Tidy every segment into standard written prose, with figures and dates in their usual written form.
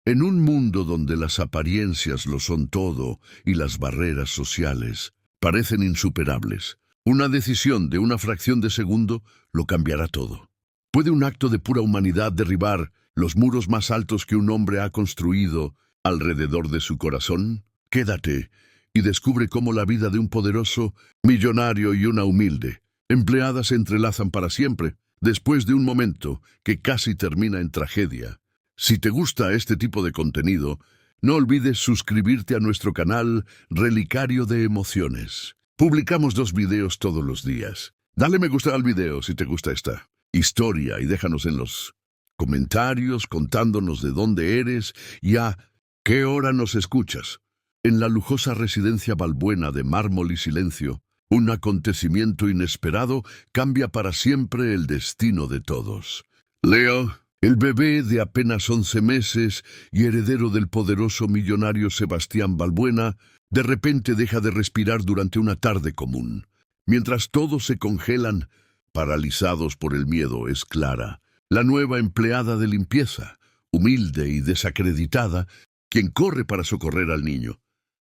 En un mundo donde las apariencias lo son todo y las barreras sociales parecen insuperables, una decisión de una fracción de segundo lo cambiará todo. ¿Puede un acto de pura humanidad derribar los muros más altos que un hombre ha construido alrededor de su corazón? Quédate y descubre cómo la vida de un poderoso millonario y una humilde empleada se entrelazan para siempre, después de un momento que casi termina en tragedia. Si te gusta este tipo de contenido, no olvides suscribirte a nuestro canal Relicario de Emociones. Publicamos 2 videos todos los días. Dale me gusta al video si te gusta esta historia y déjanos en los comentarios contándonos de dónde eres y a qué hora nos escuchas. En la lujosa residencia Balbuena de mármol y silencio, un acontecimiento inesperado cambia para siempre el destino de todos. Leo, el bebé de apenas 11 meses y heredero del poderoso millonario Sebastián Balbuena, de repente deja de respirar durante una tarde común. Mientras todos se congelan, paralizados por el miedo, es Clara, la nueva empleada de limpieza, humilde y desacreditada, quien corre para socorrer al niño,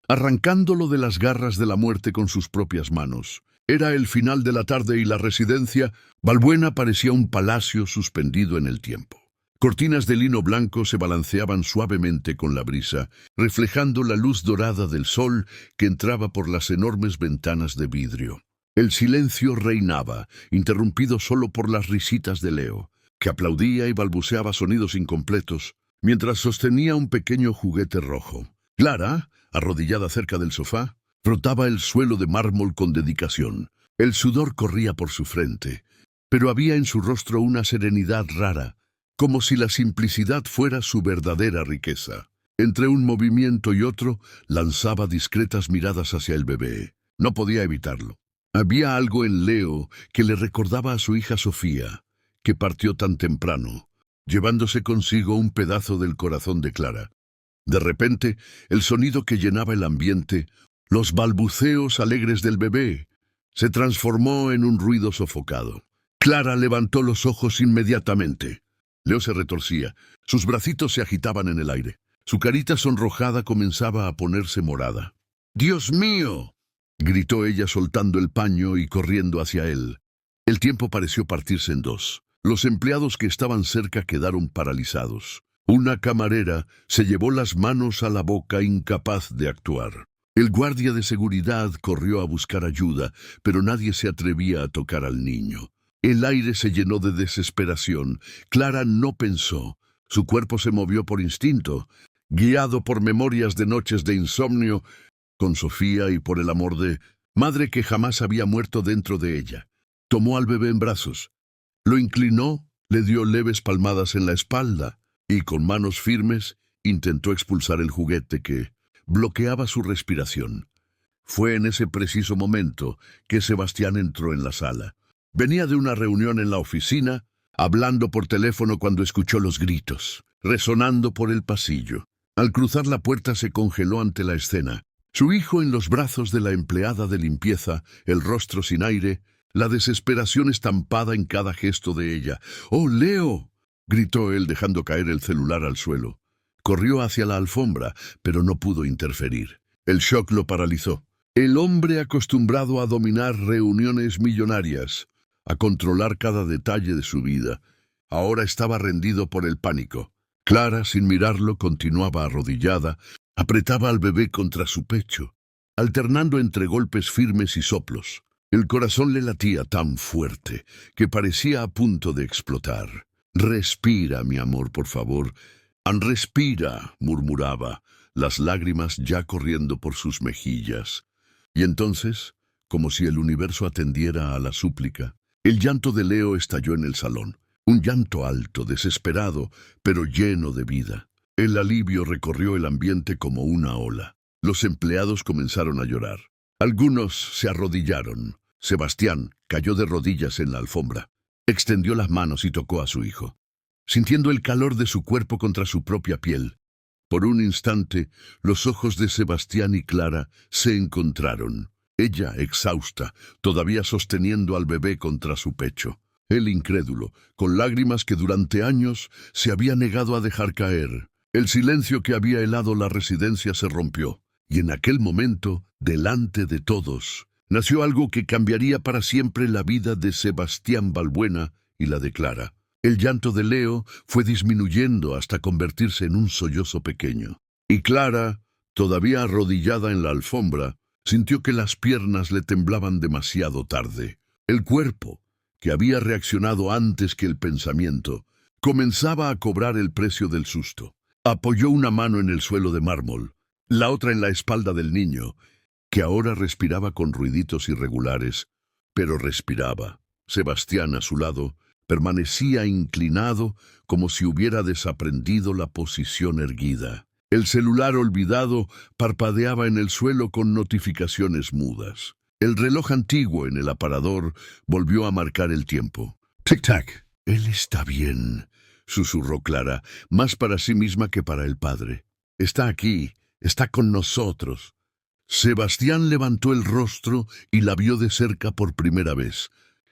arrancándolo de las garras de la muerte con sus propias manos. Era el final de la tarde y la residencia Balbuena parecía un palacio suspendido en el tiempo. Cortinas de lino blanco se balanceaban suavemente con la brisa, reflejando la luz dorada del sol que entraba por las enormes ventanas de vidrio. El silencio reinaba, interrumpido solo por las risitas de Leo, que aplaudía y balbuceaba sonidos incompletos, mientras sostenía un pequeño juguete rojo. Clara, arrodillada cerca del sofá, frotaba el suelo de mármol con dedicación. El sudor corría por su frente, pero había en su rostro una serenidad rara, como si la simplicidad fuera su verdadera riqueza. Entre un movimiento y otro, lanzaba discretas miradas hacia el bebé. No podía evitarlo. Había algo en Leo que le recordaba a su hija Sofía, que partió tan temprano, llevándose consigo un pedazo del corazón de Clara. De repente, el sonido que llenaba el ambiente, los balbuceos alegres del bebé, se transformó en un ruido sofocado. Clara levantó los ojos inmediatamente. Leo se retorcía, sus bracitos se agitaban en el aire. Su carita sonrojada comenzaba a ponerse morada. ¡Dios mío!, gritó ella soltando el paño y corriendo hacia él. El tiempo pareció partirse en dos. Los empleados que estaban cerca quedaron paralizados. Una camarera se llevó las manos a la boca, incapaz de actuar. El guardia de seguridad corrió a buscar ayuda, pero nadie se atrevía a tocar al niño. El aire se llenó de desesperación. Clara no pensó. Su cuerpo se movió por instinto, guiado por memorias de noches de insomnio con Sofía y por el amor de madre que jamás había muerto dentro de ella. Tomó al bebé en brazos, lo inclinó, le dio leves palmadas en la espalda y con manos firmes intentó expulsar el juguete que bloqueaba su respiración. Fue en ese preciso momento que Sebastián entró en la sala. Venía de una reunión en la oficina, hablando por teléfono cuando escuchó los gritos, resonando por el pasillo. Al cruzar la puerta se congeló ante la escena. Su hijo en los brazos de la empleada de limpieza, el rostro sin aire, la desesperación estampada en cada gesto de ella. ¡Oh, Leo!, gritó él dejando caer el celular al suelo. Corrió hacia la alfombra, pero no pudo interferir. El shock lo paralizó. El hombre acostumbrado a dominar reuniones millonarias, a controlar cada detalle de su vida, ahora estaba rendido por el pánico. Clara, sin mirarlo, continuaba arrodillada, apretaba al bebé contra su pecho, alternando entre golpes firmes y soplos. El corazón le latía tan fuerte que parecía a punto de explotar. «Respira, mi amor, por favor. Respira», murmuraba, las lágrimas ya corriendo por sus mejillas. Y entonces, como si el universo atendiera a la súplica, el llanto de Leo estalló en el salón. Un llanto alto, desesperado, pero lleno de vida. El alivio recorrió el ambiente como una ola. Los empleados comenzaron a llorar. Algunos se arrodillaron. Sebastián cayó de rodillas en la alfombra. Extendió las manos y tocó a su hijo, sintiendo el calor de su cuerpo contra su propia piel. Por un instante, los ojos de Sebastián y Clara se encontraron. Ella, exhausta, todavía sosteniendo al bebé contra su pecho. Él incrédulo, con lágrimas que durante años se había negado a dejar caer. El silencio que había helado la residencia se rompió, y en aquel momento, delante de todos, nació algo que cambiaría para siempre la vida de Sebastián Balbuena y la de Clara. El llanto de Leo fue disminuyendo hasta convertirse en un sollozo pequeño. Y Clara, todavía arrodillada en la alfombra, sintió que las piernas le temblaban demasiado tarde. El cuerpo, que había reaccionado antes que el pensamiento, comenzaba a cobrar el precio del susto. Apoyó una mano en el suelo de mármol, la otra en la espalda del niño, que ahora respiraba con ruiditos irregulares, pero respiraba. Sebastián, a su lado, permanecía inclinado como si hubiera desaprendido la posición erguida. El celular olvidado parpadeaba en el suelo con notificaciones mudas. El reloj antiguo en el aparador volvió a marcar el tiempo. ¡Tic-tac! Él está bien, susurró Clara, más para sí misma que para el padre. Está aquí, está con nosotros. Sebastián levantó el rostro y la vio de cerca por primera vez,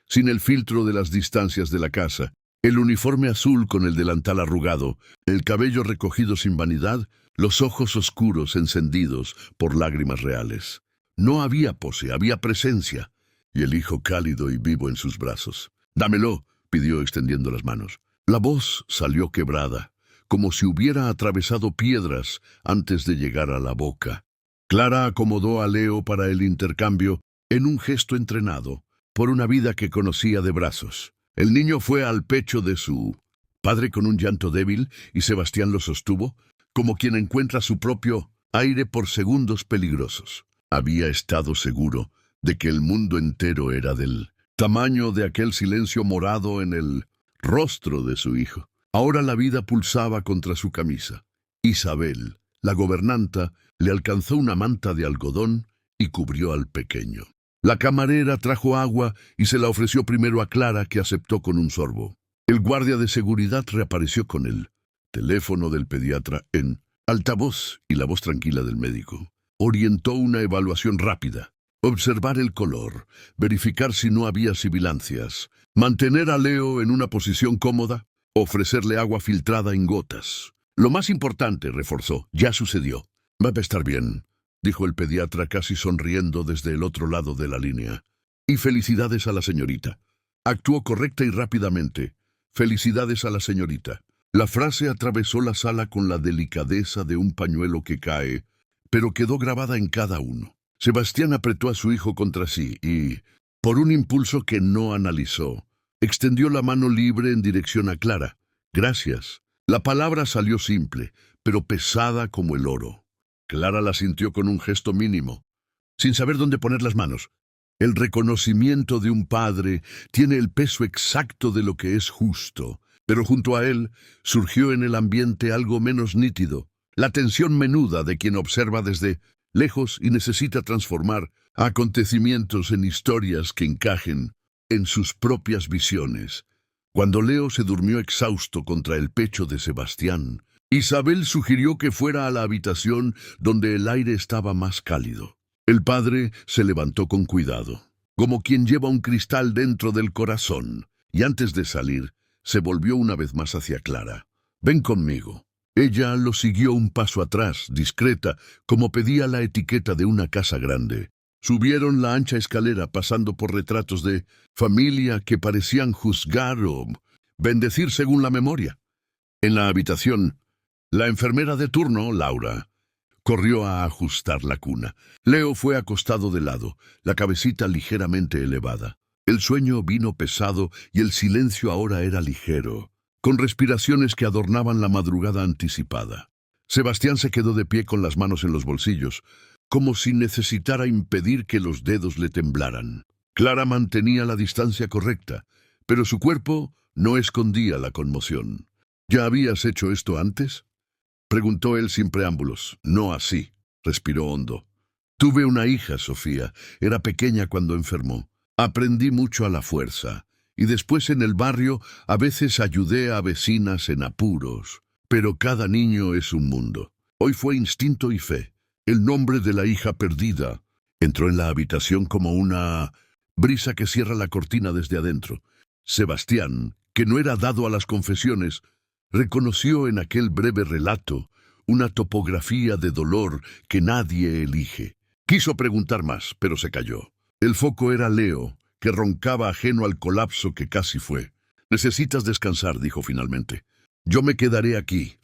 sin el filtro de las distancias de la casa, el uniforme azul con el delantal arrugado, el cabello recogido sin vanidad, los ojos oscuros encendidos por lágrimas reales. No había pose, había presencia, y el hijo cálido y vivo en sus brazos. «Dámelo», pidió extendiendo las manos. La voz salió quebrada, como si hubiera atravesado piedras antes de llegar a la boca. Clara acomodó a Leo para el intercambio en un gesto entrenado, por una vida que conocía de brazos. El niño fue al pecho de su padre con un llanto débil y Sebastián lo sostuvo, como quien encuentra su propio aire por segundos peligrosos. Había estado seguro de que el mundo entero era del tamaño de aquel silencio morado en el rostro de su hijo. Ahora la vida pulsaba contra su camisa. Isabel, la gobernanta, le alcanzó una manta de algodón y cubrió al pequeño. La camarera trajo agua y se la ofreció primero a Clara, que aceptó con un sorbo. El guardia de seguridad reapareció con el teléfono del pediatra en altavoz y la voz tranquila del médico. Orientó una evaluación rápida. Observar el color, verificar si no había sibilancias, mantener a Leo en una posición cómoda, ofrecerle agua filtrada en gotas. Lo más importante, reforzó, ya sucedió. Va a estar bien, dijo el pediatra casi sonriendo desde el otro lado de la línea. Y felicidades a la señorita. Actuó correcta y rápidamente. Felicidades a la señorita. La frase atravesó la sala con la delicadeza de un pañuelo que cae, pero quedó grabada en cada uno. Sebastián apretó a su hijo contra sí y, por un impulso que no analizó, extendió la mano libre en dirección a Clara. Gracias. La palabra salió simple, pero pesada como el oro. Clara la sintió con un gesto mínimo, sin saber dónde poner las manos. El reconocimiento de un padre tiene el peso exacto de lo que es justo, pero junto a él surgió en el ambiente algo menos nítido, la tensión menuda de quien observa desde lejos y necesita transformar acontecimientos en historias que encajen en sus propias visiones. Cuando Leo se durmió exhausto contra el pecho de Sebastián, Isabel sugirió que fuera a la habitación donde el aire estaba más cálido. El padre se levantó con cuidado, como quien lleva un cristal dentro del corazón, y antes de salir, se volvió una vez más hacia Clara. «Ven conmigo». Ella lo siguió un paso atrás, discreta, como pedía la etiqueta de una casa grande. Subieron la ancha escalera pasando por retratos de familia que parecían juzgar o bendecir según la memoria. En la habitación, la enfermera de turno, Laura, corrió a ajustar la cuna. Leo fue acostado de lado, la cabecita ligeramente elevada. El sueño vino pesado y el silencio ahora era ligero, con respiraciones que adornaban la madrugada anticipada. Sebastián se quedó de pie con las manos en los bolsillos, como si necesitara impedir que los dedos le temblaran. Clara mantenía la distancia correcta, pero su cuerpo no escondía la conmoción. «¿Ya habías hecho esto antes?», preguntó él sin preámbulos. «No así», respiró hondo. «Tuve una hija, Sofía. Era pequeña cuando enfermó. Aprendí mucho a la fuerza. Y después en el barrio a veces ayudé a vecinas en apuros. Pero cada niño es un mundo. Hoy fue instinto y fe. El nombre de la hija perdida». Entró en la habitación como una brisa que cierra la cortina desde adentro. Sebastián, que no era dado a las confesiones, reconoció en aquel breve relato una topografía de dolor que nadie elige. Quiso preguntar más, pero se calló. El foco era Leo, que roncaba ajeno al colapso que casi fue. «Necesitas descansar», dijo finalmente. «Yo me quedaré aquí.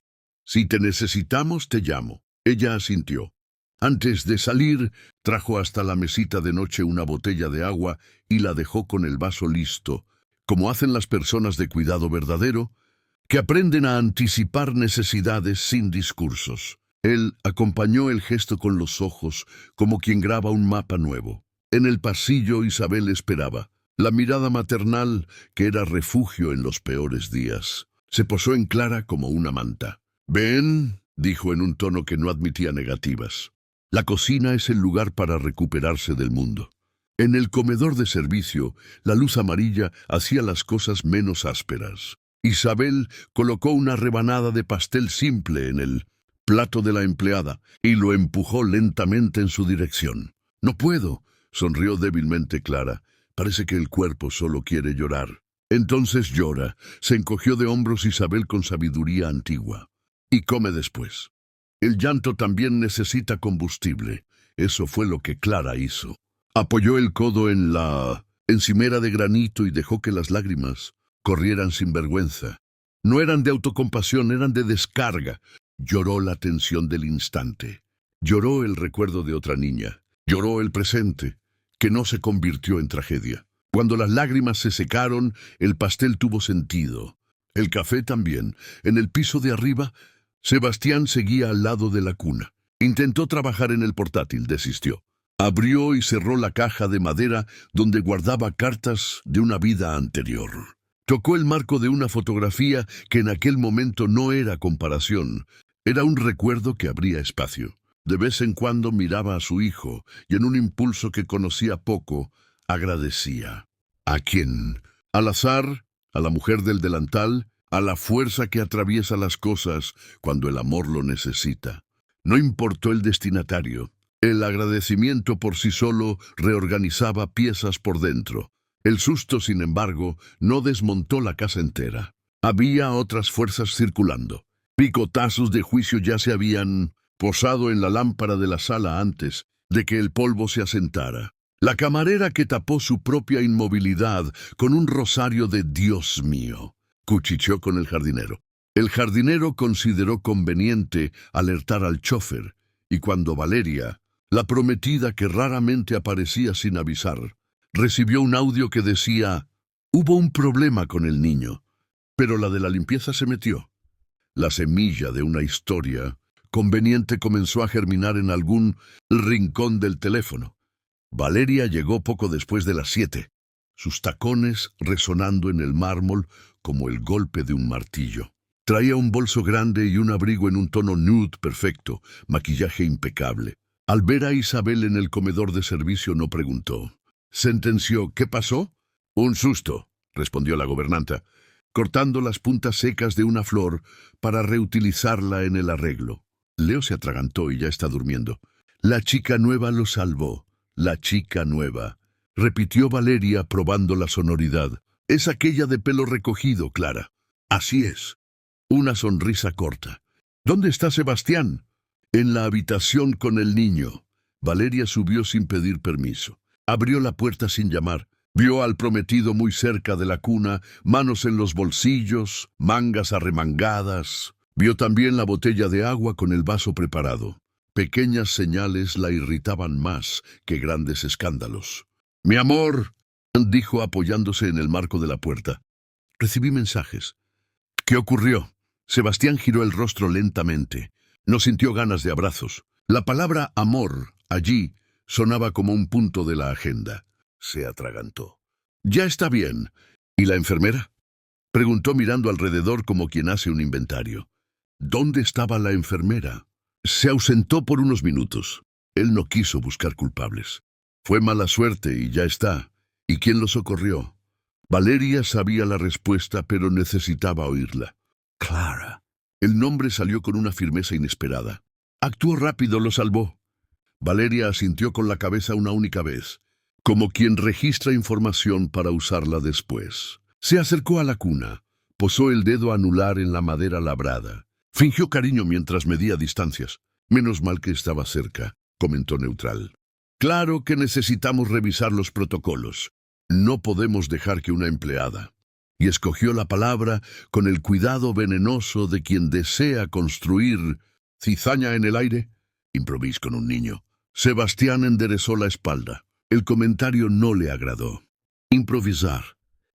Si te necesitamos, te llamo». Ella asintió. Antes de salir, trajo hasta la mesita de noche una botella de agua y la dejó con el vaso listo, como hacen las personas de cuidado verdadero, que aprenden a anticipar necesidades sin discursos. Él acompañó el gesto con los ojos, como quien graba un mapa nuevo. En el pasillo Isabel esperaba. La mirada maternal, que era refugio en los peores días, se posó en Clara como una manta. «Ven», dijo en un tono que no admitía negativas. «La cocina es el lugar para recuperarse del mundo». En el comedor de servicio, la luz amarilla hacía las cosas menos ásperas. Isabel colocó una rebanada de pastel simple en el plato de la empleada y lo empujó lentamente en su dirección. «No puedo», sonrió débilmente Clara. «Parece que el cuerpo solo quiere llorar». «Entonces llora», se encogió de hombros Isabel con sabiduría antigua. «Y come después. El llanto también necesita combustible». Eso fue lo que Clara hizo. Apoyó el codo en la encimera de granito y dejó que las lágrimas corrieran sin vergüenza. No eran de autocompasión, eran de descarga. Lloró la tensión del instante. Lloró el recuerdo de otra niña. Lloró el presente, que no se convirtió en tragedia. Cuando las lágrimas se secaron, el pastel tuvo sentido. El café también. En el piso de arriba, Sebastián seguía al lado de la cuna. Intentó trabajar en el portátil, desistió. Abrió y cerró la caja de madera donde guardaba cartas de una vida anterior. Tocó el marco de una fotografía que en aquel momento no era comparación. Era un recuerdo que abría espacio. De vez en cuando miraba a su hijo y en un impulso que conocía poco, agradecía. ¿A quién? Al azar, a la mujer del delantal, a la fuerza que atraviesa las cosas cuando el amor lo necesita. No importó el destinatario. El agradecimiento por sí solo reorganizaba piezas por dentro. El susto, sin embargo, no desmontó la casa entera. Había otras fuerzas circulando. Picotazos de juicio ya se habían posado en la lámpara de la sala antes de que el polvo se asentara. La camarera que tapó su propia inmovilidad con un rosario de «Dios mío», cuchicheó con el jardinero. El jardinero consideró conveniente alertar al chofer, y cuando Valeria, la prometida que raramente aparecía sin avisar, recibió un audio que decía: «Hubo un problema con el niño, pero la de la limpieza se metió». La semilla de una historia conveniente comenzó a germinar en algún rincón del teléfono. Valeria llegó poco después de las 7, sus tacones resonando en el mármol como el golpe de un martillo. Traía un bolso grande y un abrigo en un tono nude perfecto, maquillaje impecable. Al ver a Isabel en el comedor de servicio no preguntó. Sentenció: «¿Qué pasó?» «Un susto», respondió la gobernanta, cortando las puntas secas de una flor para reutilizarla en el arreglo. Leo se atragantó y ya está durmiendo. «La chica nueva lo salvó. La chica nueva», repitió Valeria probando la sonoridad. «Es aquella de pelo recogido, Clara». «Así es». Una sonrisa corta. «¿Dónde está Sebastián?» «En la habitación con el niño». Valeria subió sin pedir permiso. Abrió la puerta sin llamar. Vio al prometido muy cerca de la cuna, manos en los bolsillos, mangas arremangadas. Vio también la botella de agua con el vaso preparado. Pequeñas señales la irritaban más que grandes escándalos. «Mi amor», dijo apoyándose en el marco de la puerta. «Recibí mensajes». «¿Qué ocurrió?» Sebastián giró el rostro lentamente. No sintió ganas de abrazos. La palabra amor, allí, sonaba como un punto de la agenda. Se atragantó. «Ya está bien. ¿Y la enfermera?», preguntó mirando alrededor como quien hace un inventario. ¿Dónde estaba la enfermera? Se ausentó por unos minutos. Él no quiso buscar culpables. Fue mala suerte y ya está. ¿Y quién lo socorrió? Valeria sabía la respuesta, pero necesitaba oírla. «Clara». El nombre salió con una firmeza inesperada. «Actuó rápido, lo salvó». Valeria asintió con la cabeza una única vez, como quien registra información para usarla después. Se acercó a la cuna, posó el dedo anular en la madera labrada. Fingió cariño mientras medía distancias. Menos mal que estaba cerca, comentó neutral. Claro que necesitamos revisar los protocolos. No podemos dejar que una empleada. Y escogió la palabra con el cuidado venenoso de quien desea construir cizaña en el aire. Improvis con un niño. Sebastián enderezó la espalda. El comentario no le agradó. Improvisar.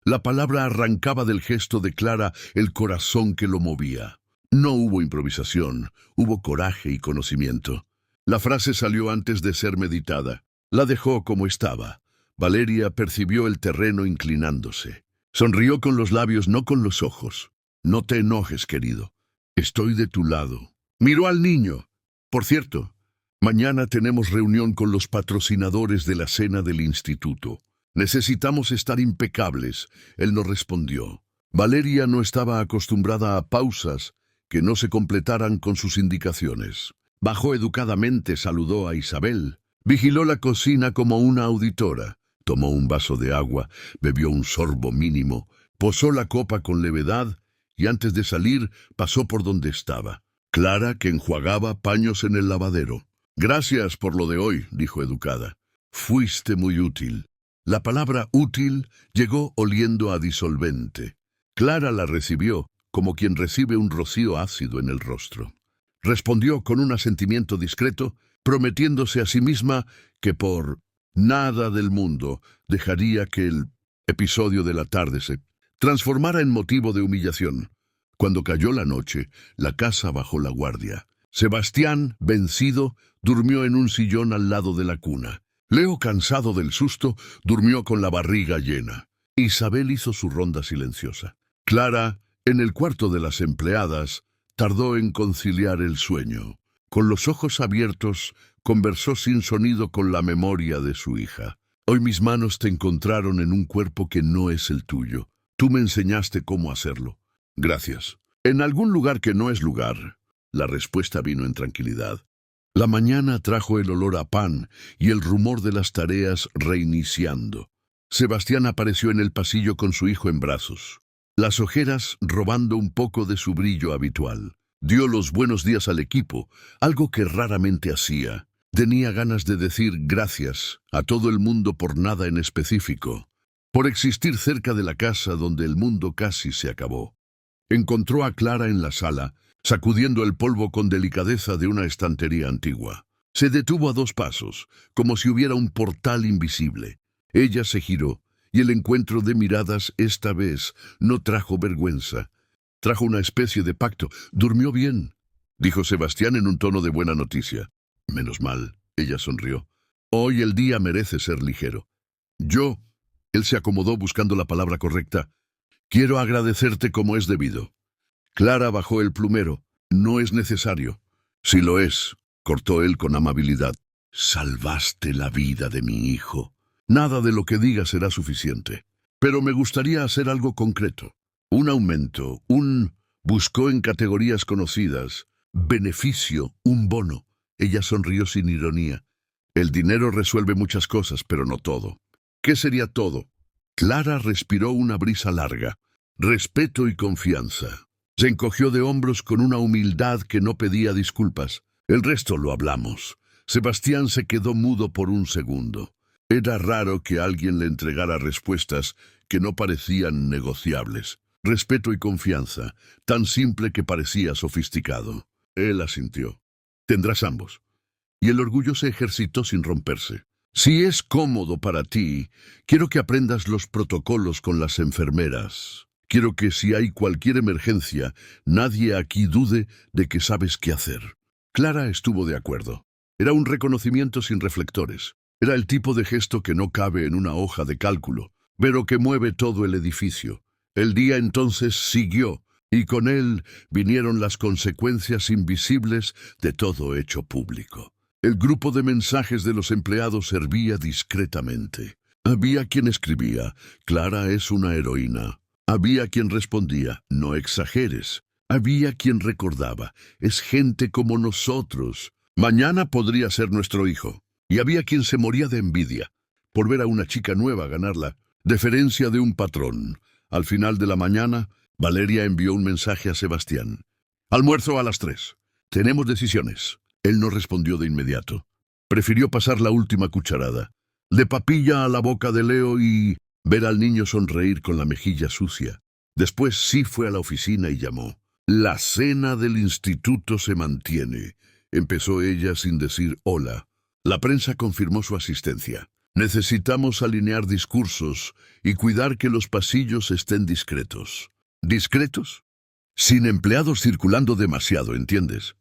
La palabra arrancaba del gesto de Clara el corazón que lo movía. No hubo improvisación, hubo coraje y conocimiento. La frase salió antes de ser meditada. La dejó como estaba. Valeria percibió el terreno inclinándose. Sonrió con los labios, no con los ojos. No te enojes, querido. Estoy de tu lado. Miró al niño. Por cierto, mañana tenemos reunión con los patrocinadores de la cena del instituto. Necesitamos estar impecables. Él no respondió. Valeria no estaba acostumbrada a pausas que no se completaran con sus indicaciones. Bajó educadamente, saludó a Isabel. Vigiló la cocina como una auditora. Tomó un vaso de agua, bebió un sorbo mínimo, posó la copa con levedad y antes de salir pasó por donde estaba. Clara, que enjuagaba paños en el lavadero. Gracias por lo de hoy, dijo educada. Fuiste muy útil. La palabra útil llegó oliendo a disolvente. Clara la recibió como quien recibe un rocío ácido en el rostro. Respondió con un asentimiento discreto, prometiéndose a sí misma que por nada del mundo dejaría que el episodio de la tarde se transformara en motivo de humillación. Cuando cayó la noche, la casa bajó la guardia. Sebastián, vencido, durmió en un sillón al lado de la cuna. Leo, cansado del susto, durmió con la barriga llena. Isabel hizo su ronda silenciosa. Clara, en el cuarto de las empleadas, tardó en conciliar el sueño. Con los ojos abiertos, conversó sin sonido con la memoria de su hija. Hoy mis manos te encontraron en un cuerpo que no es el tuyo. Tú me enseñaste cómo hacerlo. Gracias. En algún lugar que no es lugar. La respuesta vino en tranquilidad. La mañana trajo el olor a pan y el rumor de las tareas reiniciando. Sebastián apareció en el pasillo con su hijo en brazos, las ojeras robando un poco de su brillo habitual. Dio los buenos días al equipo, algo que raramente hacía. Tenía ganas de decir gracias a todo el mundo por nada en específico, por existir cerca de la casa donde el mundo casi se acabó. Encontró a Clara en la sala, sacudiendo el polvo con delicadeza de una estantería antigua. Se detuvo a 2 pasos, como si hubiera un portal invisible. Ella se giró, y el encuentro de miradas esta vez no trajo vergüenza. Trajo una especie de pacto. «Durmió bien», dijo Sebastián en un tono de buena noticia. «Menos mal», ella sonrió. «Hoy el día merece ser ligero». Él se acomodó buscando la palabra correcta. «Quiero agradecerte como es debido». Clara bajó el plumero. «No es necesario». «Sí lo es», cortó él con amabilidad. «Salvaste la vida de mi hijo. Nada de lo que diga será suficiente. Pero me gustaría hacer algo concreto. Un aumento, buscó en categorías conocidas. Beneficio, un bono». Ella sonrió sin ironía. «El dinero resuelve muchas cosas, pero no todo». «¿Qué sería todo?» Clara respiró una brisa larga. «Respeto y confianza». Se encogió de hombros con una humildad que no pedía disculpas. «El resto lo hablamos». Sebastián se quedó mudo por un segundo. Era raro que alguien le entregara respuestas que no parecían negociables. Respeto y confianza, tan simple que parecía sofisticado. Él asintió. «Tendrás ambos». Y el orgullo se ejercitó sin romperse. «Si es cómodo para ti, quiero que aprendas los protocolos con las enfermeras. Quiero que si hay cualquier emergencia, nadie aquí dude de que sabes qué hacer». Clara estuvo de acuerdo. Era un reconocimiento sin reflectores. Era el tipo de gesto que no cabe en una hoja de cálculo, pero que mueve todo el edificio. El día entonces siguió, y con él vinieron las consecuencias invisibles de todo hecho público. El grupo de mensajes de los empleados servía discretamente. Había quien escribía: «Clara es una heroína». Había quien respondía: «No exageres». Había quien recordaba: «Es gente como nosotros. Mañana podría ser nuestro hijo». Y había quien se moría de envidia por ver a una chica nueva ganar la deferencia de un patrón. Al final de la mañana, Valeria envió un mensaje a Sebastián. Almuerzo a las 3. Tenemos decisiones. Él no respondió de inmediato. Prefirió pasar la última cucharada. De papilla a la boca de Leo y ver al niño sonreír con la mejilla sucia. Después sí fue a la oficina y llamó. La cena del instituto se mantiene, empezó ella sin decir hola. La prensa confirmó su asistencia. Necesitamos alinear discursos y cuidar que los pasillos estén discretos. ¿Discretos? Sin empleados circulando demasiado, ¿entiendes?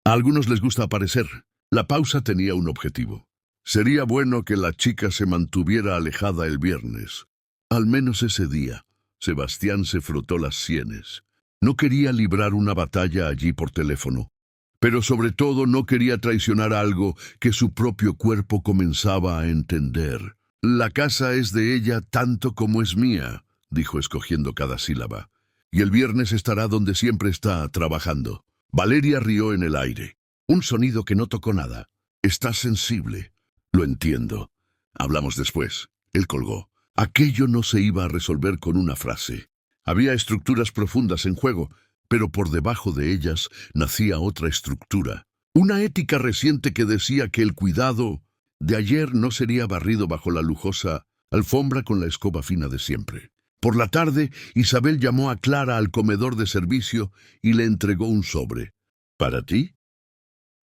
A algunos les gusta aparecer. La pausa tenía un objetivo. Sería bueno que la chica se mantuviera alejada el viernes. Al menos ese día. Sebastián se frotó las sienes. No quería librar una batalla allí por teléfono, pero sobre todo no quería traicionar algo que su propio cuerpo comenzaba a entender. La casa es de ella tanto como es mía, dijo escogiendo cada sílaba, y el viernes estará donde siempre está, trabajando. Valeria rió en el aire. Un sonido que no tocó nada. Estás sensible. Lo entiendo. Hablamos después. Él colgó. Aquello no se iba a resolver con una frase. Había estructuras profundas en juego, pero por debajo de ellas nacía otra estructura. Una ética reciente que decía que el cuidado de ayer no sería barrido bajo la lujosa alfombra con la escoba fina de siempre. Por la tarde, Isabel llamó a Clara al comedor de servicio y le entregó un sobre. ¿Para ti?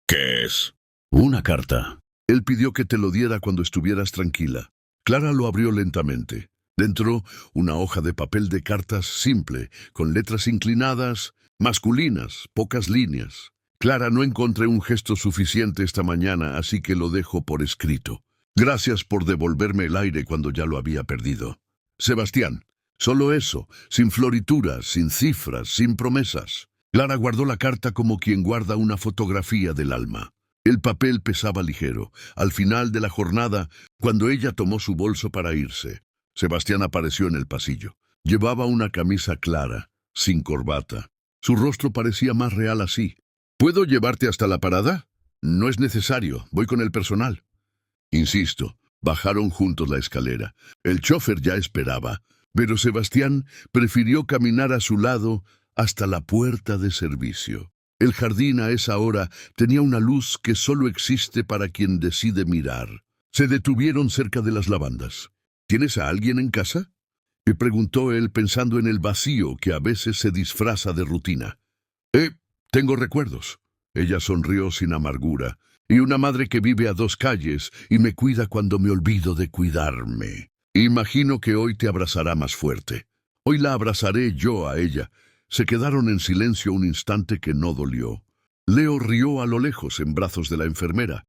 ¿Qué es? Una carta. Él pidió que te lo diera cuando estuvieras tranquila. Clara lo abrió lentamente. Dentro, una hoja de papel de cartas simple, con letras inclinadas, masculinas, pocas líneas. Clara, no encontré un gesto suficiente esta mañana, así que lo dejo por escrito. Gracias por devolverme el aire cuando ya lo había perdido. Sebastián, solo eso, sin florituras, sin cifras, sin promesas. Clara guardó la carta como quien guarda una fotografía del alma. El papel pesaba ligero. Al final de la jornada, cuando ella tomó su bolso para irse, Sebastián apareció en el pasillo. Llevaba una camisa clara, sin corbata. Su rostro parecía más real así. ¿Puedo llevarte hasta la parada? No es necesario, voy con el personal. Insisto, bajaron juntos la escalera. El chofer ya esperaba, pero Sebastián prefirió caminar a su lado hasta la puerta de servicio. El jardín a esa hora tenía una luz que solo existe para quien decide mirar. Se detuvieron cerca de las lavandas. ¿Tienes a alguien en casa?, le preguntó él pensando en el vacío que a veces se disfraza de rutina. Tengo recuerdos. Ella sonrió sin amargura. Y una madre que vive a 2 calles y me cuida cuando me olvido de cuidarme. Imagino que hoy te abrazará más fuerte. Hoy la abrazaré yo a ella. Se quedaron en silencio un instante que no dolió. Leo rió a lo lejos en brazos de la enfermera,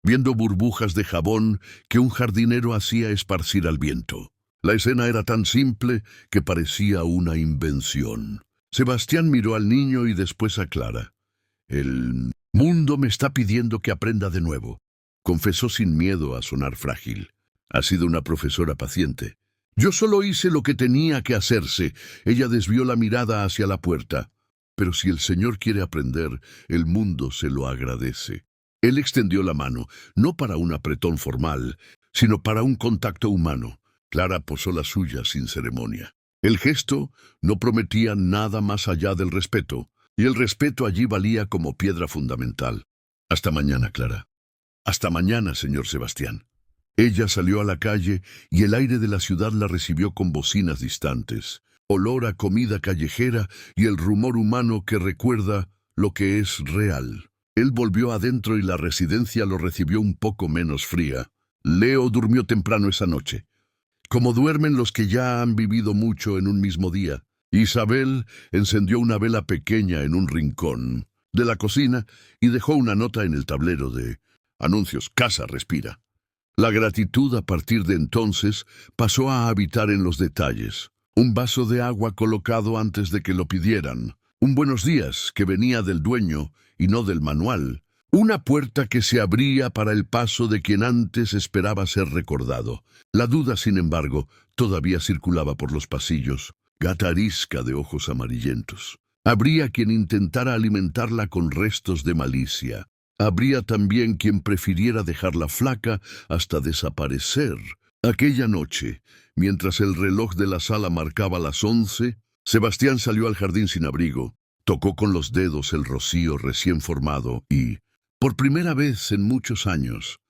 viendo burbujas de jabón que un jardinero hacía esparcir al viento. La escena era tan simple que parecía una invención. Sebastián miró al niño y después a Clara. El mundo me está pidiendo que aprenda de nuevo, confesó sin miedo a sonar frágil. Ha sido una profesora paciente. Yo solo hice lo que tenía que hacerse. Ella desvió la mirada hacia la puerta. Pero si el señor quiere aprender, el mundo se lo agradece. Él extendió la mano, no para un apretón formal, sino para un contacto humano. Clara posó la suya sin ceremonia. El gesto no prometía nada más allá del respeto, y el respeto allí valía como piedra fundamental. Hasta mañana, Clara. Hasta mañana, señor Sebastián. Ella salió a la calle y el aire de la ciudad la recibió con bocinas distantes, olor a comida callejera y el rumor humano que recuerda lo que es real. Él volvió adentro y la residencia lo recibió un poco menos fría. Leo durmió temprano esa noche, como duermen los que ya han vivido mucho en un mismo día. Isabel encendió una vela pequeña en un rincón de la cocina y dejó una nota en el tablero de anuncios: Casa respira. La gratitud a partir de entonces pasó a habitar en los detalles. Un vaso de agua colocado antes de que lo pidieran. Un buenos días que venía del dueño y no del manual. Una puerta que se abría para el paso de quien antes esperaba ser recordado. La duda, sin embargo, todavía circulaba por los pasillos. Gata arisca de ojos amarillentos. Habría quien intentara alimentarla con restos de malicia. Habría también quien prefiriera dejarla flaca hasta desaparecer. Aquella noche, mientras el reloj de la sala marcaba las 11, Sebastián salió al jardín sin abrigo. Tocó con los dedos el rocío recién formado y, por primera vez en muchos años,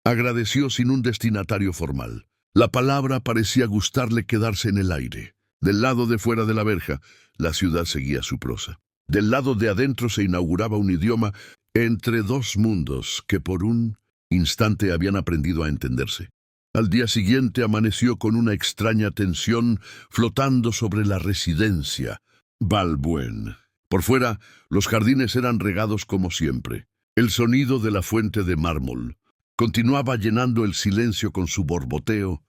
agradeció sin un destinatario formal. La palabra parecía gustarle quedarse en el aire. Del lado de fuera de la verja, la ciudad seguía su prosa. Del lado de adentro se inauguraba un idioma entre dos mundos que por un instante habían aprendido a entenderse. Al día siguiente amaneció con una extraña tensión flotando sobre la residencia Balbuena. Por fuera, los jardines eran regados como siempre. El sonido de la fuente de mármol continuaba llenando el silencio con su borboteo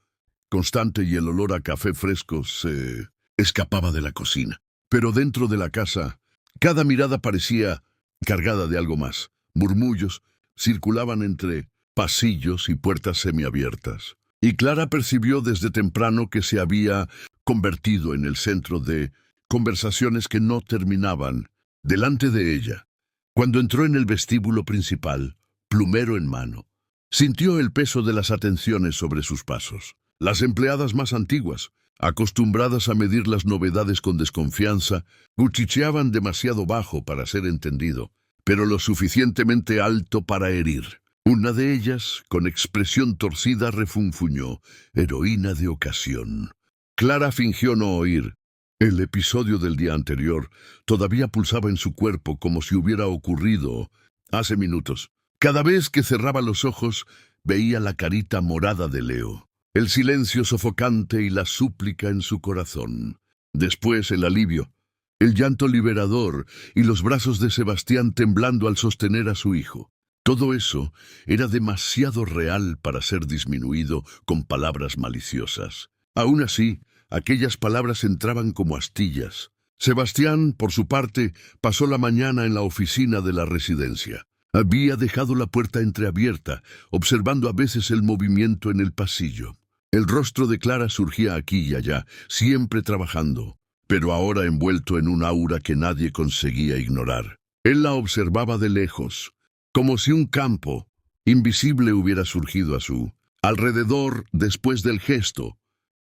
constante y el olor a café fresco se escapaba de la cocina. Pero dentro de la casa, cada mirada parecía cargada de algo más. Murmullos circulaban entre pasillos y puertas semiabiertas. Y Clara percibió desde temprano que se había convertido en el centro de conversaciones que no terminaban delante de ella. Cuando entró en el vestíbulo principal, plumero en mano, sintió el peso de las atenciones sobre sus pasos. Las empleadas más antiguas, acostumbradas a medir las novedades con desconfianza, cuchicheaban demasiado bajo para ser entendido, pero lo suficientemente alto para herir. Una de ellas, con expresión torcida, refunfuñó: «Heroína de ocasión». Clara fingió no oír. El episodio del día anterior todavía pulsaba en su cuerpo como si hubiera ocurrido hace minutos. Cada vez que cerraba los ojos, veía la carita morada de Leo, el silencio sofocante y la súplica en su corazón. Después el alivio, el llanto liberador y los brazos de Sebastián temblando al sostener a su hijo. Todo eso era demasiado real para ser disminuido con palabras maliciosas. Aún así, aquellas palabras entraban como astillas. Sebastián, por su parte, pasó la mañana en la oficina de la residencia. Había dejado la puerta entreabierta, observando a veces el movimiento en el pasillo. El rostro de Clara surgía aquí y allá, siempre trabajando, pero ahora envuelto en un aura que nadie conseguía ignorar. Él la observaba de lejos, como si un campo invisible hubiera surgido a su alrededor después del gesto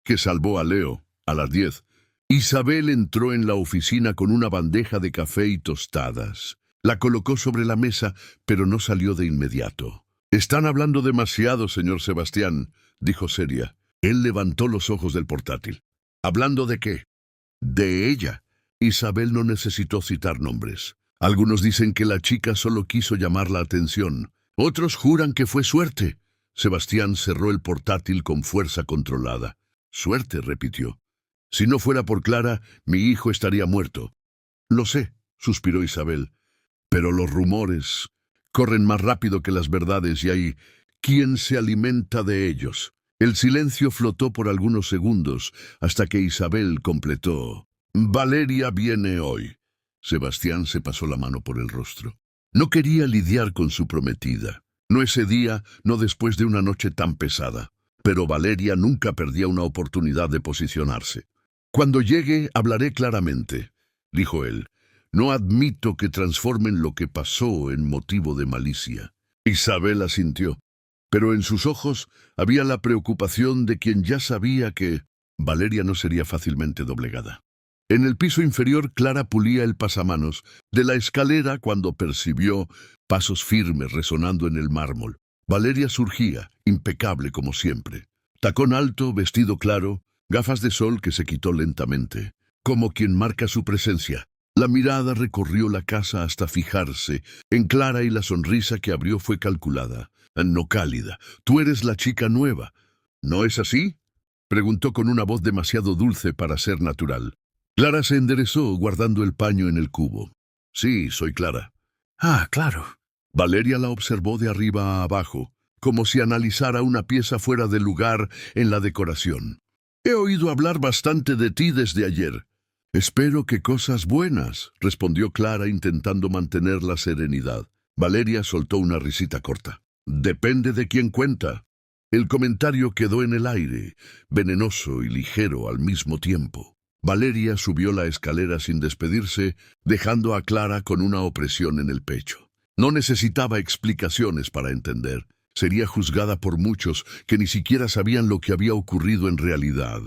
que salvó a Leo. A las 10, Isabel entró en la oficina con una bandeja de café y tostadas. La colocó sobre la mesa, pero no salió de inmediato. «Están hablando demasiado, señor Sebastián», dijo seria. Él levantó los ojos del portátil. «¿Hablando de qué?» «De ella». Isabel no necesitó citar nombres. Algunos dicen que la chica solo quiso llamar la atención. Otros juran que fue suerte. Sebastián cerró el portátil con fuerza controlada. «Suerte», repitió. «Si no fuera por Clara, mi hijo estaría muerto». «Lo sé», suspiró Isabel. «Pero los rumores corren más rápido que las verdades y hay quien se alimenta de ellos». El silencio flotó por algunos segundos hasta que Isabel completó: «Valeria viene hoy». Sebastián se pasó la mano por el rostro. No quería lidiar con su prometida. No ese día, no después de una noche tan pesada. Pero Valeria nunca perdía una oportunidad de posicionarse. «Cuando llegue, hablaré claramente», dijo él. «No admito que transformen lo que pasó en motivo de malicia». Isabel asintió, pero en sus ojos había la preocupación de quien ya sabía que Valeria no sería fácilmente doblegada. En el piso inferior, Clara pulía el pasamanos de la escalera cuando percibió pasos firmes resonando en el mármol. Valeria surgía, impecable como siempre. Tacón alto, vestido claro, gafas de sol que se quitó lentamente, como quien marca su presencia. La mirada recorrió la casa hasta fijarse en Clara y la sonrisa que abrió fue calculada, no cálida. «Tú eres la chica nueva, ¿no es así?», preguntó con una voz demasiado dulce para ser natural. Clara se enderezó, guardando el paño en el cubo. «Sí, soy Clara». «Ah, claro». Valeria la observó de arriba a abajo, como si analizara una pieza fuera de lugar en la decoración. «He oído hablar bastante de ti desde ayer». «Espero que cosas buenas», respondió Clara intentando mantener la serenidad. Valeria soltó una risita corta. «Depende de quién cuenta». El comentario quedó en el aire, venenoso y ligero al mismo tiempo. Valeria subió la escalera sin despedirse, dejando a Clara con una opresión en el pecho. No necesitaba explicaciones para entender. Sería juzgada por muchos que ni siquiera sabían lo que había ocurrido en realidad.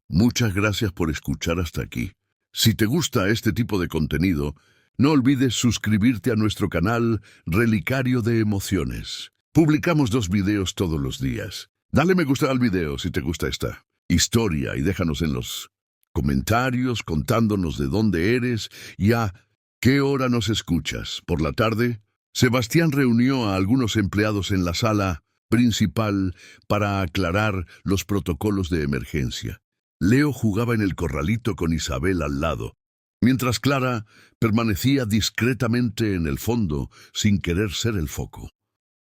Muchas gracias por escuchar hasta aquí. Si te gusta este tipo de contenido, No olvides suscribirte a nuestro canal Relicario de Emociones. Publicamos 2 videos todos los días. Dale me gusta al video si te gusta esta historia y déjanos en los comentarios contándonos de dónde eres y a qué hora nos escuchas. Por la tarde, Sebastián reunió a algunos empleados en la sala principal para aclarar los protocolos de emergencia. Leo jugaba en el corralito con Isabel al lado, mientras Clara permanecía discretamente en el fondo sin querer ser el foco.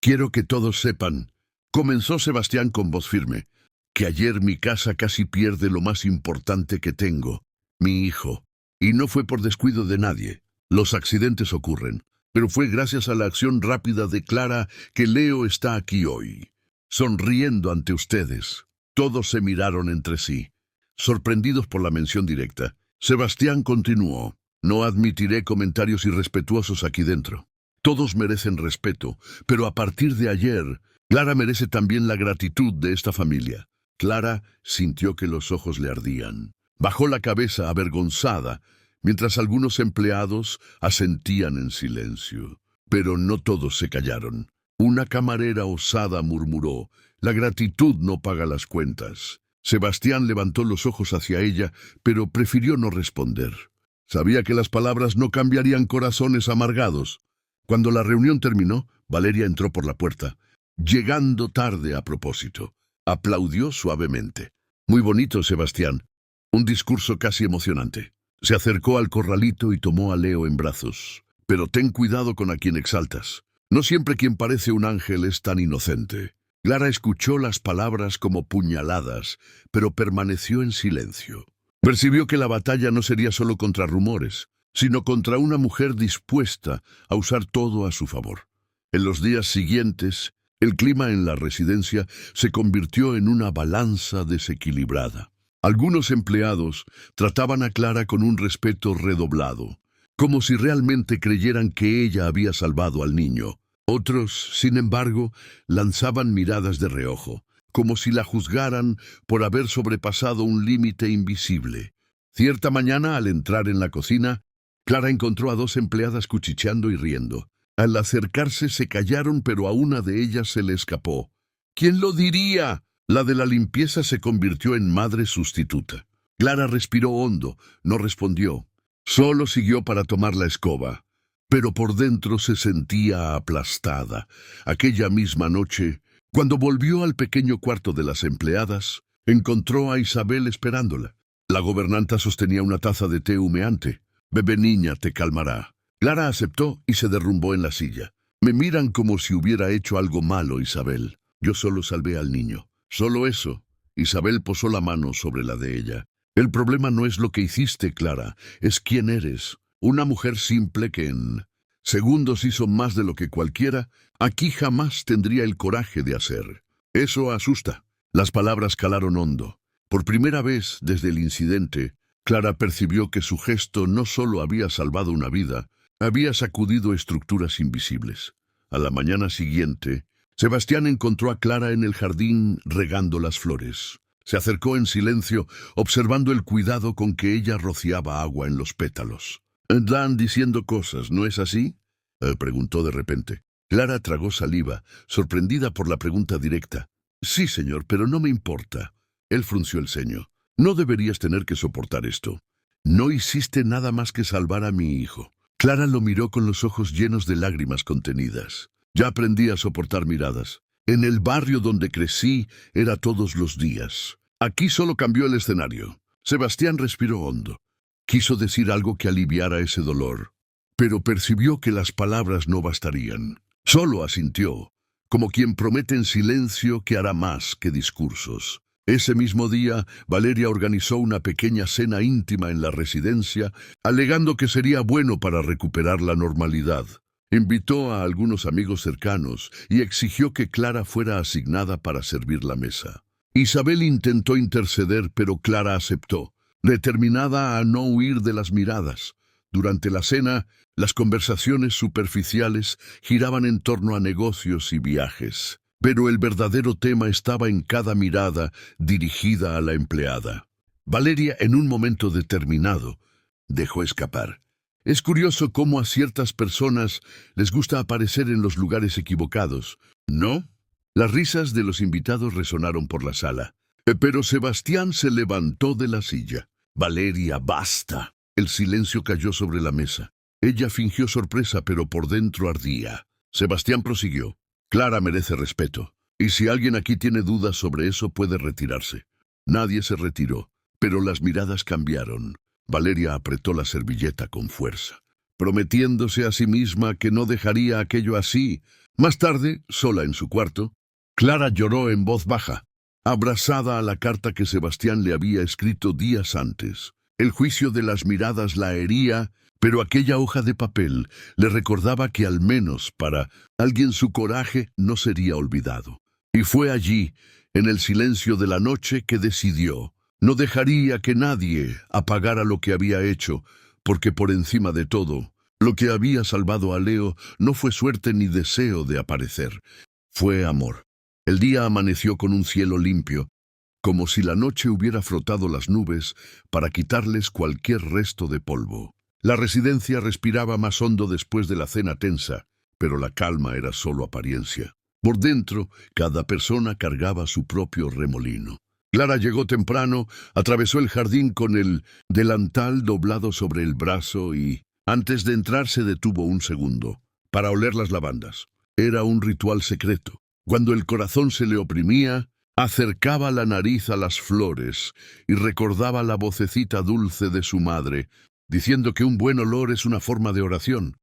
Quiero que todos sepan, comenzó Sebastián con voz firme, que ayer mi casa casi pierde lo más importante que tengo, mi hijo. Y no fue por descuido de nadie. Los accidentes ocurren, pero fue gracias a la acción rápida de Clara que Leo está aquí hoy, sonriendo ante ustedes. Todos se miraron entre sí, sorprendidos por la mención directa. Sebastián continuó, no admitiré comentarios irrespetuosos aquí dentro. Todos merecen respeto, pero a partir de ayer, Clara merece también la gratitud de esta familia. Clara sintió que los ojos le ardían. Bajó la cabeza avergonzada, mientras algunos empleados asentían en silencio. Pero no todos se callaron. Una camarera osada murmuró, la gratitud no paga las cuentas. Sebastián levantó los ojos hacia ella, pero prefirió no responder. Sabía que las palabras no cambiarían corazones amargados. Cuando la reunión terminó, Valeria entró por la puerta, llegando tarde a propósito. Aplaudió suavemente. Muy bonito, Sebastián. Un discurso casi emocionante. Se acercó al corralito y tomó a Leo en brazos. Pero ten cuidado con a quien exaltas. No siempre quien parece un ángel es tan inocente. Clara escuchó las palabras como puñaladas, pero permaneció en silencio. Percibió que la batalla no sería solo contra rumores, sino contra una mujer dispuesta a usar todo a su favor. En los días siguientes, el clima en la residencia se convirtió en una balanza desequilibrada. Algunos empleados trataban a Clara con un respeto redoblado, como si realmente creyeran que ella había salvado al niño. Otros, sin embargo, lanzaban miradas de reojo, como si la juzgaran por haber sobrepasado un límite invisible. Cierta mañana, al entrar en la cocina, Clara encontró a 2 empleadas cuchicheando y riendo. Al acercarse se callaron, pero a una de ellas se le escapó. ¿Quién lo diría? La de la limpieza se convirtió en madre sustituta. Clara respiró hondo, no respondió. Solo siguió para tomar la escoba. Pero por dentro se sentía aplastada. Aquella misma noche, cuando volvió al pequeño cuarto de las empleadas, encontró a Isabel esperándola. La gobernanta sostenía una taza de té humeante. Bebe niña, te calmará. Clara aceptó y se derrumbó en la silla. Me miran como si hubiera hecho algo malo, Isabel. Yo solo salvé al niño. Solo eso. Isabel posó la mano sobre la de ella. El problema no es lo que hiciste, Clara, es quién eres. Una mujer simple que en segundos hizo más de lo que cualquiera, aquí jamás tendría el coraje de hacer. Eso asusta. Las palabras calaron hondo. Por primera vez desde el incidente, Clara percibió que su gesto no solo había salvado una vida, había sacudido estructuras invisibles. A la mañana siguiente, Sebastián encontró a Clara en el jardín regando las flores. Se acercó en silencio, observando el cuidado con que ella rociaba agua en los pétalos. «Dan diciendo cosas, ¿no es así?», preguntó de repente. Clara tragó saliva, sorprendida por la pregunta directa. «Sí, señor, pero no me importa». Él frunció el ceño. «No deberías tener que soportar esto. No hiciste nada más que salvar a mi hijo». Clara lo miró con los ojos llenos de lágrimas contenidas. «Ya aprendí a soportar miradas. En el barrio donde crecí era todos los días. Aquí solo cambió el escenario». Sebastián respiró hondo. Quiso decir algo que aliviara ese dolor, pero percibió que las palabras no bastarían. Solo asintió, como quien promete en silencio que hará más que discursos. Ese mismo día, Valeria organizó una pequeña cena íntima en la residencia, alegando que sería bueno para recuperar la normalidad. Invitó a algunos amigos cercanos y exigió que Clara fuera asignada para servir la mesa. Isabel intentó interceder, pero Clara aceptó, determinada a no huir de las miradas. Durante la cena, las conversaciones superficiales giraban en torno a negocios y viajes, pero el verdadero tema estaba en cada mirada dirigida a la empleada. Valeria, en un momento determinado, dejó escapar. Es curioso cómo a ciertas personas les gusta aparecer en los lugares equivocados, ¿no? Las risas de los invitados resonaron por la sala. Pero Sebastián se levantó de la silla. Valeria, basta. El silencio cayó sobre la mesa. Ella fingió sorpresa, pero por dentro ardía. Sebastián prosiguió. Clara merece respeto. Y si alguien aquí tiene dudas sobre eso, puede retirarse. Nadie se retiró, pero las miradas cambiaron. Valeria apretó la servilleta con fuerza, prometiéndose a sí misma que no dejaría aquello así. Más tarde, sola en su cuarto, Clara lloró en voz baja, abrazada a la carta que Sebastián le había escrito días antes. El juicio de las miradas la hería, pero aquella hoja de papel le recordaba que al menos para alguien su coraje no sería olvidado. Y fue allí, en el silencio de la noche, que decidió. No dejaría que nadie apagara lo que había hecho, porque por encima de todo, lo que había salvado a Leo no fue suerte ni deseo de aparecer. Fue amor. El día amaneció con un cielo limpio, como si la noche hubiera frotado las nubes para quitarles cualquier resto de polvo. La residencia respiraba más hondo después de la cena tensa, pero la calma era solo apariencia. Por dentro, cada persona cargaba su propio remolino. Clara llegó temprano, atravesó el jardín con el delantal doblado sobre el brazo y, antes de entrar, se detuvo un segundo para oler las lavandas. Era un ritual secreto. Cuando el corazón se le oprimía, acercaba la nariz a las flores y recordaba la vocecita dulce de su madre, diciendo que un buen olor es una forma de oración.